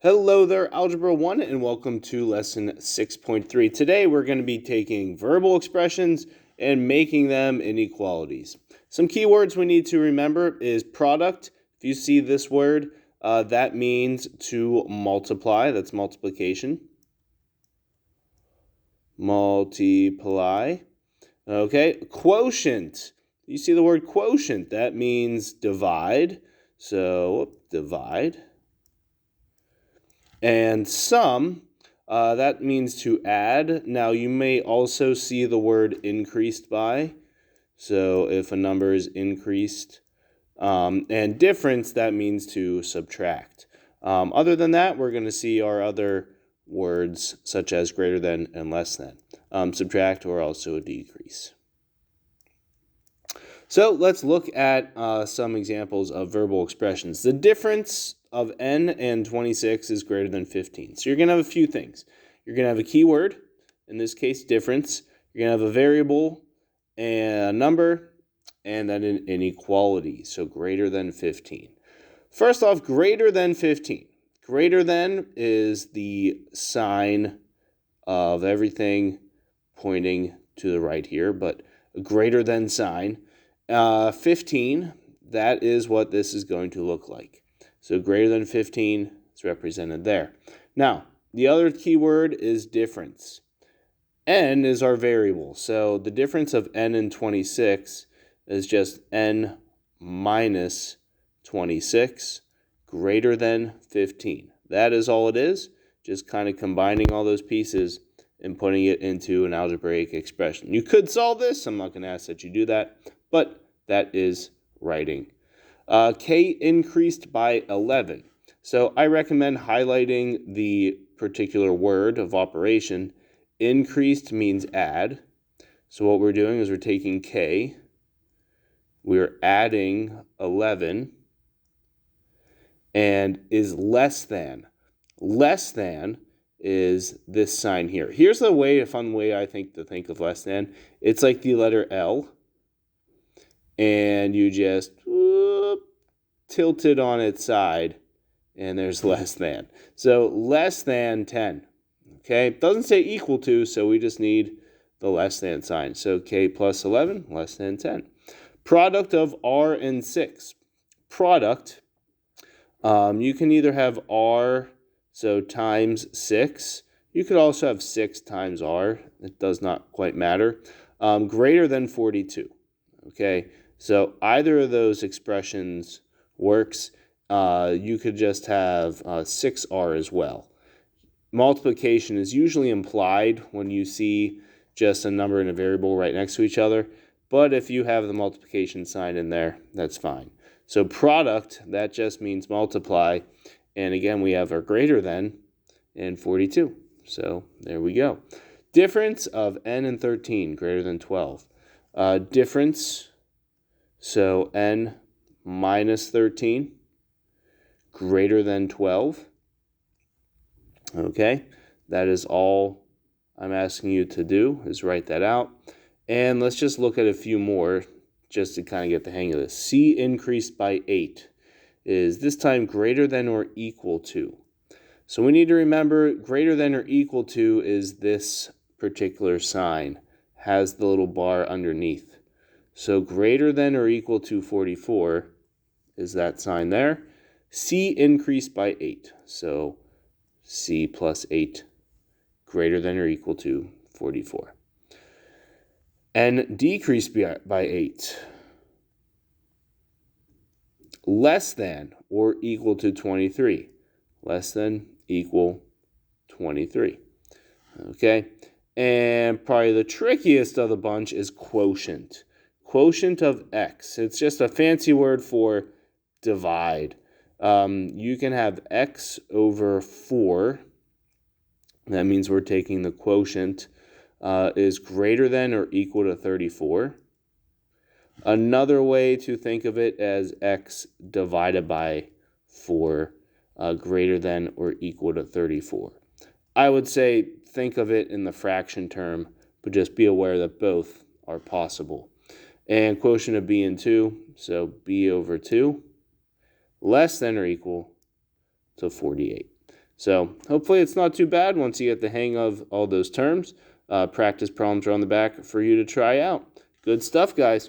Hello there, Algebra 1, and welcome to Lesson 6.3. Today we're going to be taking verbal expressions and making them inequalities. Some keywords we need to remember is product. If you see this word, that means to multiply. That's multiplication. Multiply. Okay, quotient. You see the word quotient. That means divide. So, divide. And sum, that means to add. Now, you may also see the word increased by. So if a number is increased. And difference, that means to subtract. Other than that, we're going to see our other words, such as greater than and less than. Subtract or also a decrease. So let's look at some examples of verbal expressions. The difference of n and 26 is greater than 15. So you're going to have a few things. You're going to have a keyword, in this case difference. You're going to have a variable and a number, and then an inequality, so greater than 15. First off, greater than 15. Greater than is the sign of everything pointing to the right here, but a greater than sign. 15, that is what this is going to look like. So greater than 15 is represented there. Now, the other keyword is difference. N is our variable. So the difference of n and 26 is just n minus 26 greater than 15. That is all it is, just kind of combining all those pieces and putting it into an algebraic expression. You could solve this. I'm not going to ask that you do that, but that is writing. K increased by 11. So I recommend highlighting the particular word of operation. Increased means add. So what we're doing is we're taking K, we're adding 11, and is less than. Less than is this sign here. Here's a fun way I think to think of less than. It's like the letter L, and you just tilt it on its side, and there's less than. So less than 10. Okay, it doesn't say equal to, so we just need the less than sign. So K plus 11, less than 10. Product of R and 6. Product, you can either have R, so times 6. You could also have 6 times R. It does not quite matter. Greater than 42. Okay, so either of those expressions works. You could just have 6R as well. Multiplication is usually implied when you see just a number and a variable right next to each other. But if you have the multiplication sign in there, that's fine. So product, that just means multiply. And again, we have our greater than and 42. So there we go. Difference of n and 13, greater than 12. Difference, so n minus 13, greater than 12. Okay, that is all I'm asking you to do, is write that out. And let's just look at a few more just to kind of get the hang of this. C increased by 8 is this time greater than or equal to. So we need to remember greater than or equal to is this particular sign, has the little bar underneath. So greater than or equal to 44 is that sign there. C increased by 8. So C plus 8 greater than or equal to 44. N decreased by 8. Less than or equal to 23. Less than, equal, 23. Okay, and probably the trickiest of the bunch is quotient. Quotient of x. It's just a fancy word for divide. You can have x over 4. That means we're taking the quotient is greater than or equal to 34. Another way to think of it as x divided by 4 greater than or equal to 34. I would say think of it in the fraction term, but just be aware that both are possible. And quotient of b and 2, so b over 2, less than or equal to 48. So hopefully it's not too bad once you get the hang of all those terms. Practice problems are on the back for you to try out. Good stuff, guys.